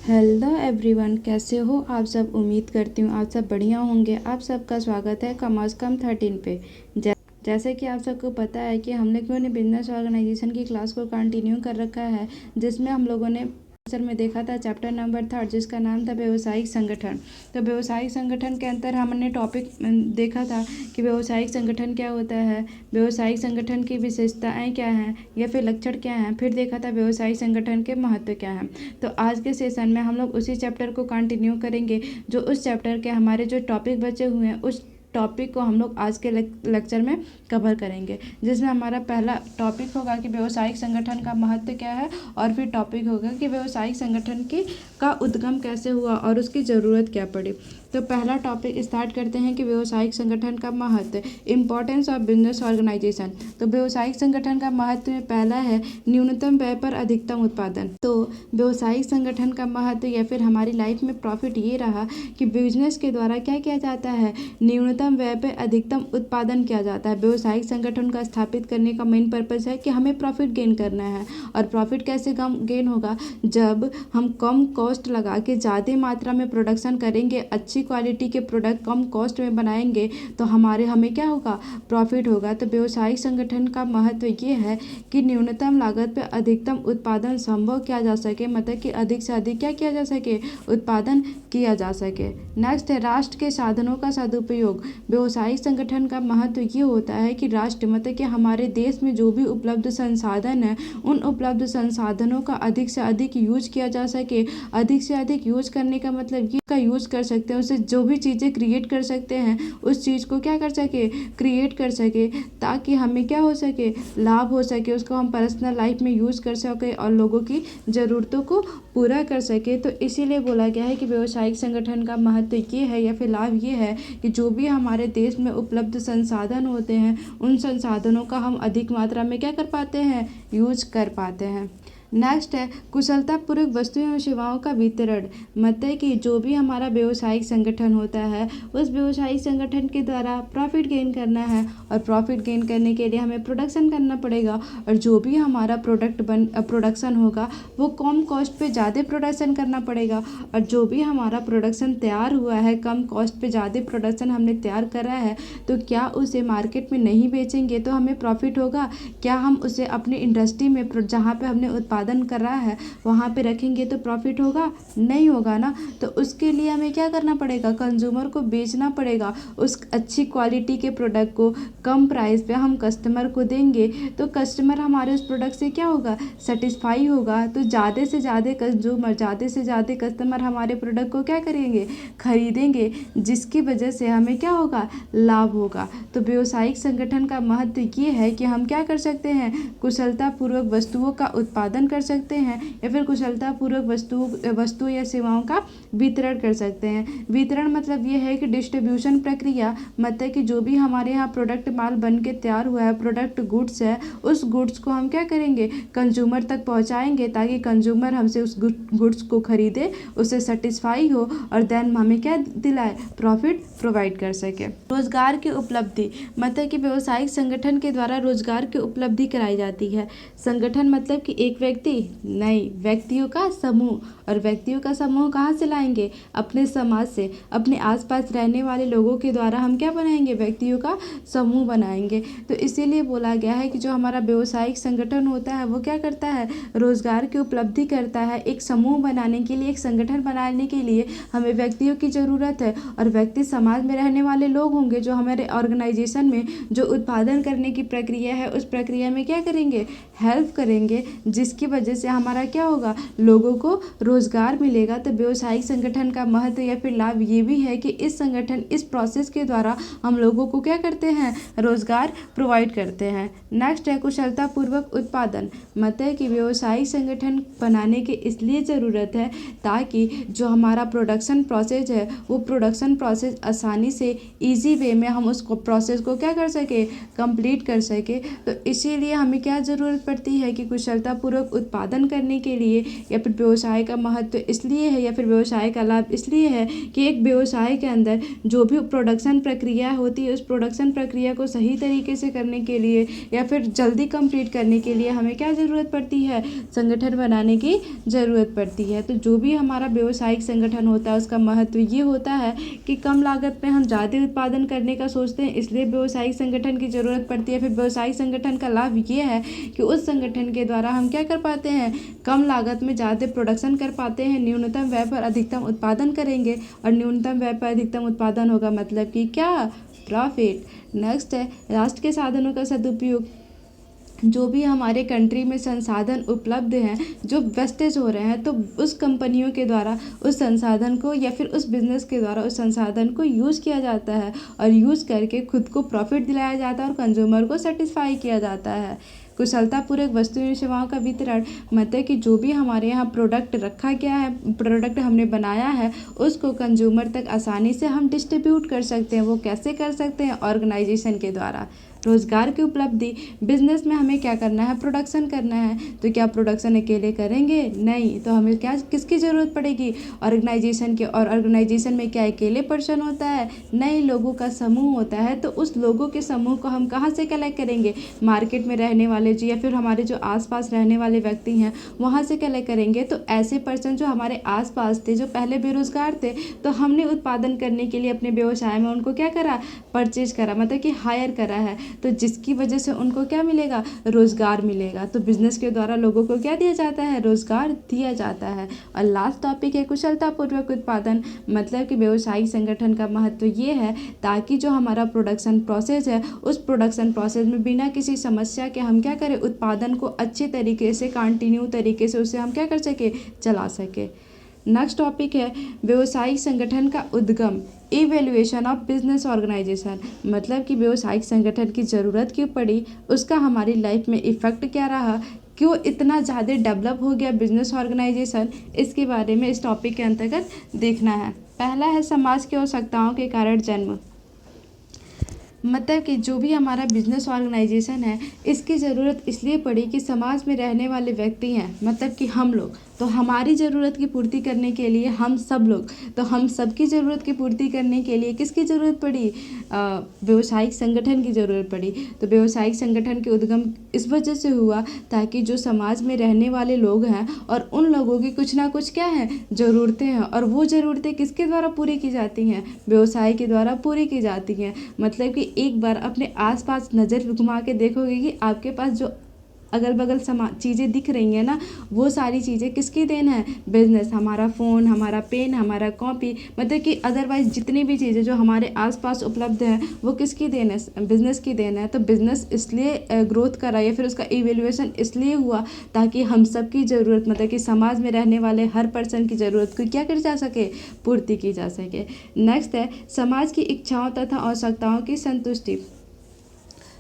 Hello everyone, कैसे हो आप सब। उम्मीद करती हूँ आप सब बढ़िया होंगे। आप सबका स्वागत है कम अज़ कम 13 पे। जैसे कि आप सबको पता है कि हम लोगों ने बिजनेस ऑर्गेनाइजेशन की क्लास को कंटिन्यू कर रखा है, जिसमें हम लोगों ने सर में देखा था चैप्टर नंबर 3 जिसका नाम था व्यवसायिक संगठन। तो व्यवसायिक संगठन के अंदर हमने टॉपिक देखा था कि व्यवसायिक संगठन क्या होता है, व्यवसायिक संगठन की विशेषताएं क्या हैं या फिर लक्षण क्या हैं। फिर देखा था व्यवसायिक संगठन के महत्व क्या हैं। तो आज के सेशन में हम लोग उसी चैप्टर को कंटिन्यू करेंगे, जो उस चैप्टर के हमारे जो टॉपिक बचे हुए हैं उस टॉपिक को हम लोग आज के लेक्चर में कवर करेंगे, जिसमें हमारा पहला टॉपिक होगा कि व्यवसायिक संगठन का महत्व क्या है, और फिर टॉपिक होगा कि व्यवसायिक संगठन का उद्गम कैसे हुआ और उसकी ज़रूरत क्या पड़ी। तो पहला टॉपिक स्टार्ट करते हैं कि व्यवसायिक संगठन का महत्व, इम्पोर्टेंस ऑफ बिजनेस ऑर्गेनाइजेशन। तो व्यवसायिक संगठन का महत्व में पहला है न्यूनतम व्यय पर अधिकतम उत्पादन। तो व्यवसायिक संगठन का महत्व या फिर हमारी लाइफ में प्रॉफिट ये रहा कि बिजनेस के द्वारा क्या किया जाता है, न्यूनतम व्यय पर अधिकतम उत्पादन किया जाता है। व्यवसायिक संगठन का स्थापित करने का मेन पर्पज़ है कि हमें प्रॉफिट गेन करना है। और प्रॉफिट कैसे गेन होगा, जब हम कम कॉस्ट लगा के ज़्यादा मात्रा में प्रोडक्शन करेंगे, अच्छी क्वालिटी के प्रोडक्ट कम कॉस्ट में बनाएंगे तो हमें क्या होगा, प्रॉफिट होगा। तो व्यवसायिक संगठन का महत्व ये है कि न्यूनतम लागत पर अधिकतम उत्पादन संभव किया जा सके, मतलब कि अधिक से अधिक क्या किया जा सके, उत्पादन किया जा सके। नेक्स्ट है राष्ट्र के साधनों का सदुपयोग। व्यवसायिक संगठन का महत्व ये होता है कि राष्ट्र मतलब कि हमारे देश में जो भी उपलब्ध संसाधन है, उन उपलब्ध संसाधनों का अधिक से अधिक यूज किया जा सके। अधिक से अधिक यूज करने का मतलब ये का यूज कर सकते हैं, उससे जो भी चीज़ें क्रिएट कर सकते हैं उस चीज़ को क्या कर सके, क्रिएट कर सके, ताकि हमें क्या हो सके, लाभ हो सके, उसको हम पर्सनल लाइफ में यूज़ कर सके और लोगों की ज़रूरतों को पूरा कर सके। तो इसीलिए बोला गया है कि व्यवसायिक संगठन का महत्व ये है या फिर लाभ ये है कि जो भी हमारे देश में उपलब्ध संसाधन होते हैं, उन संसाधनों का हम अधिक मात्रा में क्या कर पाते हैं, यूज कर पाते हैं। नेक्स्ट है कुशलतापूर्वक वस्तुओं और सेवाओं का वितरण। मतलब कि जो भी हमारा व्यवसायिक संगठन होता है, उस व्यवसायिक संगठन के द्वारा प्रॉफिट गेन करना है, और प्रॉफिट गेन करने के लिए हमें प्रोडक्शन करना पड़ेगा। और जो भी हमारा प्रोडक्शन होगा वो कम कॉस्ट पे ज़्यादा प्रोडक्शन करना पड़ेगा। और जो भी हमारा प्रोडक्शन तैयार हुआ है, कम कॉस्ट पे ज़्यादा प्रोडक्शन हमने तैयार करा है, तो क्या उसे मार्केट में नहीं बेचेंगे तो हमें प्रॉफिट होगा? क्या हम उसे अपनी इंडस्ट्री में जहाँ पे हमने उत्पादन कर रहा है वहाँ पे रखेंगे तो प्रॉफिट होगा? नहीं होगा ना। तो उसके लिए हमें क्या करना पड़ेगा, कंज्यूमर को बेचना पड़ेगा। उस अच्छी क्वालिटी के प्रोडक्ट को कम प्राइस पे हम कस्टमर को देंगे, तो कस्टमर हमारे उस प्रोडक्ट से क्या होगा, सेटिस्फाई होगा। तो ज़्यादा से ज़्यादा कंज्यूमर, ज़्यादा से ज़्यादा कस्टमर हमारे प्रोडक्ट को क्या करेंगे, खरीदेंगे, जिसकी वजह से हमें क्या होगा, लाभ होगा। तो व्यवसायिक संगठन का महत्व ये है कि हम क्या कर सकते हैं, कुशलतापूर्वक वस्तुओं का उत्पादन कर सकते हैं या फिर कुशलतापूर्वक वस्तु या सेवाओं का वितरण कर सकते हैं। वितरण मतलब ये है कि डिस्ट्रीब्यूशन प्रक्रिया, मतलब कि जो भी हमारे यहाँ प्रोडक्ट माल बन के तैयार हुआ है, प्रोडक्ट गुड्स है, उस गुड्स को हम क्या करेंगे, कंज्यूमर तक पहुँचाएंगे, ताकि कंज्यूमर हमसे उस गुड्स को खरीदे, उससे सेटिस्फाई हो और देन हमें क्या दिलाए, प्रॉफिट प्रोवाइड कर सके। रोजगार की उपलब्धि, मतलब कि व्यवसायिक संगठन के द्वारा रोजगार की उपलब्धि कराई जाती है। संगठन मतलब कि एक व्यक्ति नहीं, व्यक्तियों का समूह। और व्यक्तियों का समूह कहाँ से लाएंगे, अपने समाज से, अपने आसपास रहने वाले लोगों के द्वारा हम क्या बनाएंगे, व्यक्तियों का समूह बनाएंगे। तो इसीलिए बोला गया है कि जो हमारा व्यवसायिक संगठन होता है वो क्या करता है, रोजगार की उपलब्धि करता है। एक समूह बनाने के लिए, एक संगठन बनाने के लिए हमें व्यक्तियों की ज़रूरत है, और व्यक्ति समाज में रहने वाले लोग होंगे जो हमारे ऑर्गेनाइजेशन में जो उत्पादन करने की प्रक्रिया है, उस प्रक्रिया में क्या करेंगे, हेल्प करेंगे, जिसकी वजह से हमारा क्या होगा, लोगों को रोजगार मिलेगा। तो व्यवसायिक संगठन का महत्व या फिर लाभ ये भी है कि इस संगठन, इस प्रोसेस के द्वारा हम लोगों को क्या करते हैं, रोजगार प्रोवाइड करते हैं। नेक्स्ट है कुशलतापूर्वक उत्पादन, मतलब कि व्यवसायिक संगठन बनाने की इसलिए ज़रूरत है ताकि जो हमारा प्रोडक्शन प्रोसेस है, वो प्रोडक्शन प्रोसेस आसानी से ईजी वे में हम उस प्रोसेस को क्या कर सके, कंप्लीट कर सके। तो इसीलिए हमें क्या ज़रूरत पड़ती है कि कुशलतापूर्वक उत्पादन करने के लिए, या फिर व्यवसाय का महत्व इसलिए है या फिर व्यवसाय का लाभ इसलिए है कि एक व्यवसाय के अंदर जो भी प्रोडक्शन प्रक्रिया होती है उस प्रोडक्शन प्रक्रिया को सही तरीके से करने के लिए या फिर जल्दी कंप्लीट करने के लिए हमें क्या ज़रूरत पड़ती है, संगठन बनाने की ज़रूरत पड़ती है। तो जो भी हमारा व्यवसायिक संगठन होता है उसका महत्व ये होता है कि कम लागत में हम ज़्यादा उत्पादन करने का सोचते हैं, इसलिए व्यवसायिक संगठन की ज़रूरत पड़ती है। फिर व्यवसायिक संगठन का लाभ ये है कि उस संगठन के द्वारा हम क्या कर पाते हैं, कम लागत में ज़्यादा प्रोडक्शन कर पाते हैं, न्यूनतम व्यय पर अधिकतम उत्पादन करेंगे और न्यूनतम व्यय पर अधिकतम उत्पादन होगा मतलब कि क्या, प्रॉफिट। नेक्स्ट है राष्ट्र के साधनों का सदुपयोग। जो भी हमारे कंट्री में संसाधन उपलब्ध हैं जो वेस्टेज हो रहे हैं तो उस कंपनियों के द्वारा उस संसाधन को या फिर उस बिज़नेस के द्वारा उस संसाधन को यूज़ किया जाता है और यूज़ करके खुद को प्रॉफिट दिलाया जाता है और कंज्यूमर को सेटिस्फाई किया जाता है। कुशलतापूर्वक वस्तु एवं सेवाओं का वितरण मतलब कि जो भी हमारे यहाँ प्रोडक्ट रखा गया है, प्रोडक्ट हमने बनाया है, उसको कंज्यूमर तक आसानी से हम डिस्ट्रीब्यूट कर सकते हैं। वो कैसे कर सकते हैं, ऑर्गेनाइजेशन के द्वारा। रोज़गार की उपलब्धि, बिजनेस में हमें क्या करना है, प्रोडक्शन करना है, तो क्या प्रोडक्शन अकेले करेंगे, नहीं, तो हमें क्या किसकी ज़रूरत पड़ेगी, ऑर्गेनाइजेशन की। और ऑर्गेनाइजेशन में क्या अकेले पर्सन होता है, नहीं, लोगों का समूह होता है। तो उस लोगों के समूह को हम कहाँ से कलेक्ट करेंगे, मार्केट में रहने वाले जो या फिर हमारे जो आसपास रहने वाले व्यक्ति हैं वहाँ से कलेक्ट करेंगे। तो ऐसे पर्सन जो हमारे आसपास थे, जो पहले बेरोजगार थे, तो हमने उत्पादन करने के लिए अपने व्यवसाय में उनको क्या करा, परचेज करा, मतलब कि हायर करा है, तो जिसकी वजह से उनको क्या मिलेगा, रोज़गार मिलेगा। तो बिजनेस के द्वारा लोगों को क्या दिया जाता है, रोज़गार दिया जाता है। और लास्ट टॉपिक है कुशलतापूर्वक उत्पादन, मतलब कि व्यवसायिक संगठन का महत्व ये है ताकि जो हमारा प्रोडक्शन प्रोसेस है उस प्रोडक्शन प्रोसेस में बिना किसी समस्या के हम क्या करें, उत्पादन को अच्छे तरीके से कंटिन्यू तरीके से उसे हम क्या कर सके, चला सके। नेक्स्ट टॉपिक है व्यवसायिक संगठन का उद्गम, इवैल्यूएशन ऑफ बिजनेस ऑर्गेनाइजेशन, मतलब कि व्यवसायिक संगठन की ज़रूरत क्यों पड़ी, उसका हमारी लाइफ में इफ़ेक्ट क्या रहा, क्यों इतना ज़्यादा डेवलप हो गया बिजनेस ऑर्गेनाइजेशन, इसके बारे में इस टॉपिक के अंतर्गत देखना है। पहला है समाज की आवश्यकताओं के कारण जन्म, मतलब कि जो भी हमारा बिजनेस ऑर्गेनाइजेशन है इसकी ज़रूरत इसलिए पड़ी कि समाज में रहने वाले व्यक्ति हैं, मतलब कि हम लोग, तो हमारी ज़रूरत की पूर्ति करने के लिए हम सब लोग, तो हम सबकी ज़रूरत की पूर्ति करने के लिए किसकी ज़रूरत पड़ी, व्यवसायिक संगठन की ज़रूरत पड़ी। तो व्यवसायिक संगठन के उद्गम इस वजह से हुआ ताकि जो समाज में रहने वाले लोग हैं और उन लोगों की कुछ ना कुछ क्या है, ज़रूरतें हैं, और वो ज़रूरतें किसके द्वारा पूरी की जाती हैं, व्यवसाय के द्वारा पूरी की जाती हैं। मतलब कि एक बार अपने आसपास नज़र घुमा के देखोगे कि आपके पास जो अगल बगल चीज़ें दिख रही हैं ना, वो सारी चीज़ें किसकी देन है, बिजनेस, हमारा फ़ोन, हमारा पेन, हमारा कॉपी, मतलब कि अदरवाइज जितनी भी चीज़ें जो हमारे आसपास उपलब्ध हैं वो किसकी देन है, बिजनेस की देन है। तो बिजनेस इसलिए ग्रोथ करा या फिर उसका इवैल्यूएशन इसलिए हुआ ताकि हम सब की ज़रूरत, मतलब कि समाज में रहने वाले हर पर्सन की ज़रूरत को क्या कर जा सके, पूर्ति की जा सके। नेक्स्ट है समाज की इच्छाओं तथा आवश्यकताओं की संतुष्टि,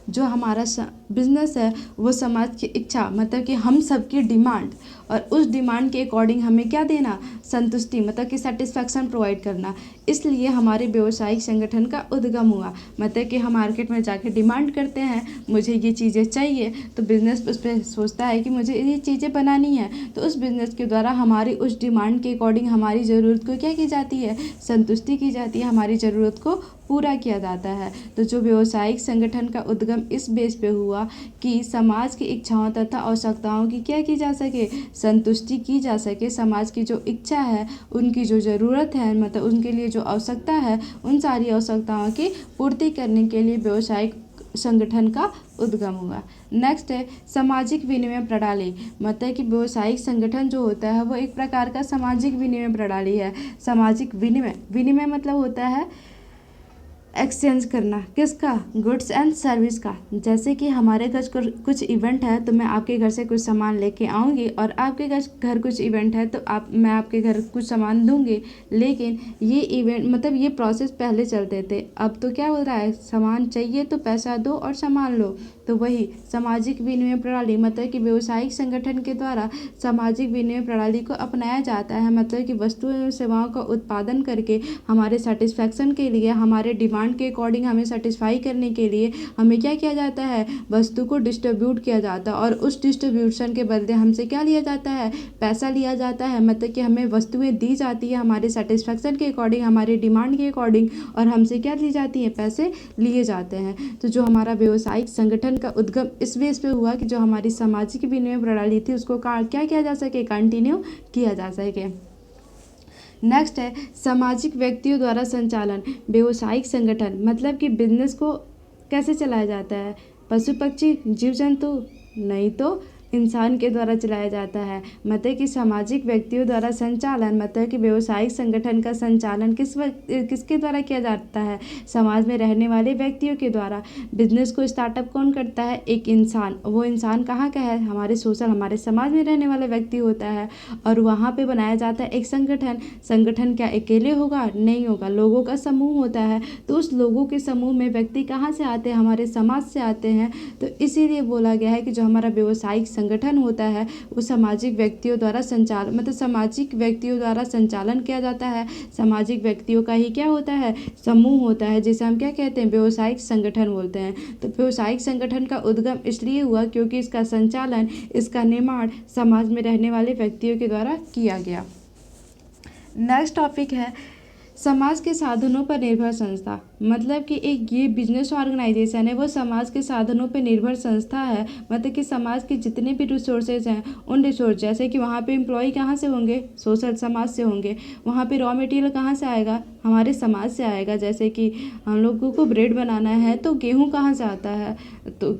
जो हमारा बिजनेस है वो समाज की इच्छा, मतलब कि हम सबकी डिमांड और उस डिमांड के अकॉर्डिंग हमें क्या देना, संतुष्टि, मतलब कि सेटिस्फैक्शन प्रोवाइड करना। इसलिए हमारे व्यवसायिक संगठन का उद्गम हुआ, मतलब कि हम मार्केट में जाके डिमांड करते हैं मुझे ये चीज़ें चाहिए, तो बिज़नेस उस पर सोचता है कि मुझे ये चीज़ें बनानी है, तो उस बिज़नेस के द्वारा हमारी उस डिमांड के अकॉर्डिंग हमारी ज़रूरत को क्या की जाती है, संतुष्टि की जाती है, हमारी ज़रूरत को पूरा किया जाता है। तो जो व्यवसायिक संगठन का उद्गम इस बेस पे हुआ कि समाज की इच्छाओं तथा आवश्यकताओं की क्या की जा सके, संतुष्टि की जा सके। समाज की जो इच्छा है, उनकी जो ज़रूरत है, मतलब उनके लिए जो आवश्यकता है, उन सारी आवश्यकताओं की पूर्ति करने के लिए व्यवसायिक संगठन का उद्गम हुआ। नेक्स्ट है सामाजिक विनिमय प्रणाली, मतलब कि व्यवसायिक संगठन जो होता है वो एक प्रकार का सामाजिक विनिमय प्रणाली है। सामाजिक विनिमय मतलब होता है एक्सचेंज करना, किसका, गुड्स एंड सर्विस का। जैसे कि हमारे घर कुछ इवेंट है तो मैं आपके घर से कुछ सामान लेके आऊँगी और आपके घर कुछ इवेंट है तो मैं आपके घर कुछ सामान दूँगी। लेकिन ये इवेंट, मतलब ये प्रोसेस पहले चलते थे, अब तो क्या हो रहा है, सामान चाहिए तो पैसा दो और सामान लो। तो वही सामाजिक विनिमय प्रणाली मतलब कि व्यवसायिक संगठन के द्वारा सामाजिक विनिमय प्रणाली को अपनाया जाता है। मतलब कि वस्तु एवं सेवाओं का उत्पादन करके हमारे सेटिस्फैक्शन के लिए, हमारे डिमांड के अकॉर्डिंग हमें सेटिस्फाई करने के लिए हमें क्या किया जाता है, वस्तु को डिस्ट्रीब्यूट किया जाता है और उस डिस्ट्रीब्यूशन के बदले हमसे क्या लिया जाता है, पैसा लिया जाता है। मतलब कि हमें वस्तुएं दी जाती है हमारे सेटिस्फैक्शन के अकॉर्डिंग, हमारे डिमांड के अकॉर्डिंग, और हमसे क्या ली जाती है, पैसे लिए जाते हैं। तो जो हमारा व्यवसायिक संगठन का उद्गम इस बेस पे हुआ कि जो हमारी सामाजिक विनिमय प्रणाली थी उसको क्या किया जा सके, कंटिन्यू किया जा सके। नेक्स्ट है सामाजिक व्यक्तियों द्वारा संचालन। व्यवसायिक संगठन मतलब कि बिजनेस को कैसे चलाया जाता है, पशु पक्षी जीव जंतु नहीं तो इंसान के द्वारा चलाया जाता है। मतलब कि सामाजिक व्यक्तियों द्वारा संचालन मतलब कि व्यवसायिक संगठन का संचालन किसके द्वारा किया जाता है, समाज में रहने वाले व्यक्तियों के द्वारा। बिजनेस को स्टार्टअप कौन करता है, एक इंसान। वो इंसान कहाँ का है, हमारे सोशल, हमारे समाज में रहने वाला व्यक्ति होता है और वहाँ पे बनाया जाता है एक संगठन। संगठन क्या अकेले होगा, नहीं होगा, लोगों का समूह होता है। तो उस लोगों के समूह में व्यक्ति कहाँ से आते हैं, हमारे समाज से आते हैं। तो इसीलिए बोला गया है कि जो हमारा व्यवसायिक संगठन होता है वो सामाजिक व्यक्तियों द्वारा संचालन मतलब सामाजिक व्यक्तियों द्वारा संचालन किया जाता है। सामाजिक व्यक्तियों का ही क्या होता है, समूह होता है, जिसे हम क्या कहते हैं, व्यवसायिक संगठन बोलते हैं। तो व्यवसायिक संगठन का उद्गम इसलिए हुआ क्योंकि इसका संचालन, इसका निर्माण समाज में रहने वाले व्यक्तियों के द्वारा किया गया। नेक्स्ट टॉपिक है समाज के साधनों पर निर्भर संस्था। मतलब कि एक ये बिजनेस ऑर्गेनाइजेशन है वो समाज के साधनों पर निर्भर संस्था है। मतलब कि समाज के जितने भी रिसोर्सेज हैं उन रिसोर्स, जैसे कि वहाँ पे एम्प्लॉय कहाँ से होंगे, सोशल समाज से होंगे। वहाँ पे रॉ मटेरियल कहाँ से आएगा, हमारे समाज से आएगा। जैसे कि हम लोगों को ब्रेड बनाना है तो गेहूँ कहाँ से आता है, तो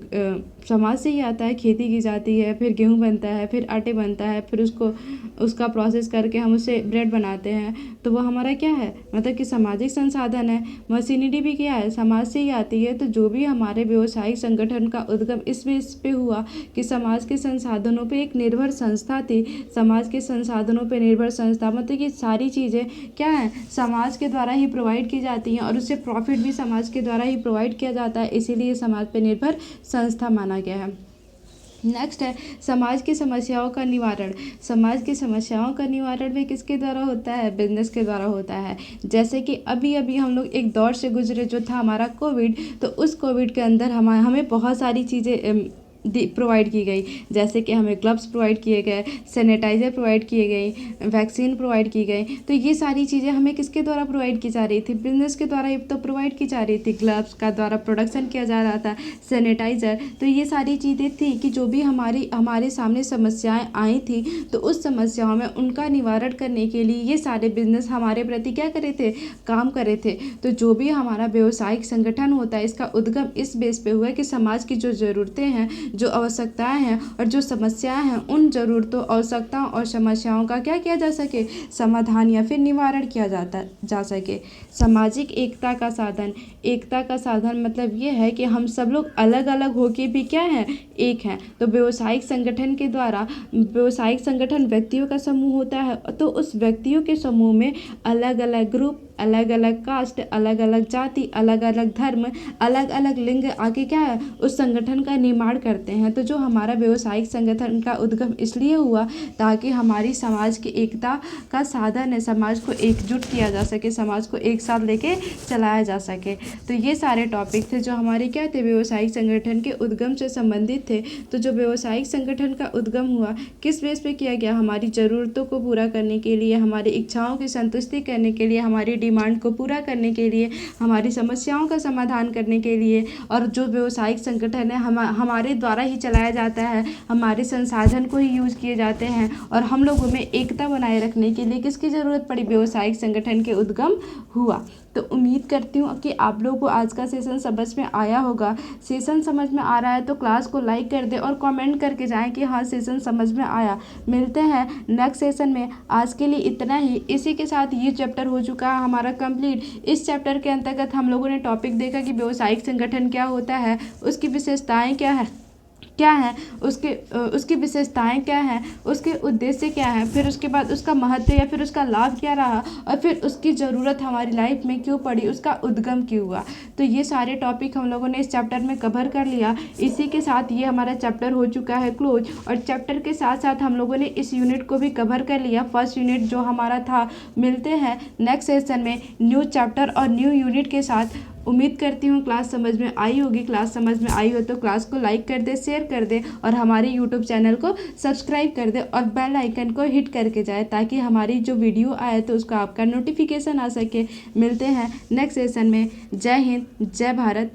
समाज से ही आता है, खेती की जाती है, फिर गेहूँ बनता है, फिर आटे बनता है, फिर उसका प्रोसेस करके हम उससे ब्रेड बनाते हैं। तो वो हमारा क्या है, मतलब कि सामाजिक संसाधन है। मशीनरी भी क्या है, समाज से ही आती है। तो जो भी हमारे व्यवसायिक संगठन का उद्गम इस पे हुआ कि समाज के संसाधनों पे एक निर्भर संस्था थी। समाज के संसाधनों पे निर्भर संस्था मतलब कि सारी चीज़ें क्या है, समाज के द्वारा ही प्रोवाइड की जाती हैं और उससे प्रॉफिट भी समाज के द्वारा ही प्रोवाइड किया जाता है, इसीलिए समाज पे निर्भर संस्था माना गया है। नेक्स्ट है समाज की समस्याओं का निवारण। समाज की समस्याओं का निवारण भी किसके द्वारा होता है, बिजनेस के द्वारा होता है। जैसे कि अभी अभी हम लोग एक दौर से गुजरे जो था हमारा कोविड, तो उस कोविड के अंदर हमें बहुत सारी चीज़ें प्रोवाइड की गई। जैसे कि हमें ग्लव्स प्रोवाइड किए गए, सैनिटाइज़र प्रोवाइड किए गए, वैक्सीन प्रोवाइड की गई। तो ये सारी चीज़ें हमें किसके द्वारा प्रोवाइड की जा रही थी, बिजनेस के द्वारा ही तो प्रोवाइड की जा रही थी। ग्लव्स का द्वारा प्रोडक्शन किया जा रहा था, सैनिटाइज़र। तो ये सारी चीज़ें थी कि जो भी हमारे सामने समस्याएं आई थी तो उस समस्याओं में उनका निवारण करने के लिए ये सारे बिजनेस हमारे प्रति क्या कर रहे थे, काम कर रहे थे। तो जो भी हमारा व्यवसायिक संगठन होता है इसका उद्गम इस बेस पे हुआ है कि समाज की जो ज़रूरतें हैं, जो आवश्यकताएं हैं और जो समस्याएं हैं, उन ज़रूरतों, आवश्यकताओं और समस्याओं का क्या किया जा सके, समाधान या फिर निवारण किया जा सके। सामाजिक एकता का साधन। एकता का साधन मतलब ये है कि हम सब लोग अलग अलग होके भी क्या हैं, एक हैं। तो व्यवसायिक संगठन के द्वारा, व्यवसायिक संगठन व्यक्तियों का समूह होता है, तो उस व्यक्तियों के समूह में अलग अलग ग्रुप, अलग अलग कास्ट, अलग अलग जाति, अलग अलग धर्म, अलग अलग लिंग आके क्या है, उस संगठन का निर्माण करते हैं। तो जो हमारा व्यवसायिक संगठन का उद्गम इसलिए हुआ ताकि हमारी समाज की एकता का साधन है, समाज को एकजुट किया जा सके, समाज को एक साथ लेके चलाया जा सके। तो ये सारे टॉपिक थे जो हमारे क्या थे, व्यवसायिक संगठन के उद्गम से संबंधित थे। तो जो व्यवसायिक संगठन का उद्गम हुआ किस बेस पे किया गया, हमारी ज़रूरतों को पूरा करने के लिए, हमारी इच्छाओं की संतुष्टि करने के लिए, हमारी डिमांड को पूरा करने के लिए, हमारी समस्याओं का समाधान करने के लिए। और जो व्यवसायिक संगठन है हमारे द्वारा ही चलाया जाता है, हमारे संसाधन को ही यूज़ किए जाते हैं और हम लोगों में एकता बनाए रखने के लिए किसकी ज़रूरत पड़ी, व्यवसायिक संगठन के उद्गम हुआ। तो उम्मीद करती हूँ कि आप लोगों को आज का सेशन समझ में आया होगा। सेशन समझ में आ रहा है तो क्लास को लाइक कर दे और कमेंट करके जाएं कि हाँ सेशन समझ में आया। मिलते हैं नेक्स्ट सेशन में, आज के लिए इतना ही। इसी के साथ ये चैप्टर हो चुका है हमारा कंप्लीट। इस चैप्टर के अंतर्गत हम लोगों ने टॉपिक देखा कि व्यवसायिक संगठन क्या होता है, उसकी विशेषताएँ क्या है, क्या है, उसकी विशेषताएं क्या हैं, उसके उद्देश्य क्या हैं, फिर उसके बाद उसका महत्व या फिर उसका लाभ क्या रहा, और फिर उसकी ज़रूरत हमारी लाइफ में क्यों पड़ी, उसका उद्गम क्यों हुआ। तो ये सारे टॉपिक हम लोगों ने इस चैप्टर में कवर कर लिया। इसी के साथ ये हमारा चैप्टर हो चुका है क्लोज। और चैप्टर के साथ साथ हम लोगों ने इस यूनिट को भी कवर कर लिया, फर्स्ट यूनिट जो हमारा था। मिलते हैं नेक्स्ट सेशन में न्यू चैप्टर और न्यू यूनिट के साथ। उम्मीद करती हूँ क्लास समझ में आई होगी। क्लास समझ में आई हो तो क्लास को लाइक कर दे, शेयर कर दे, और हमारे यूट्यूब चैनल को सब्सक्राइब कर दे और बेल आइकन को हिट करके जाए, ताकि हमारी जो वीडियो आए तो उसका आपका नोटिफिकेशन आ सके। मिलते हैं नेक्स्ट सेशन में। जय हिंद, जय भारत।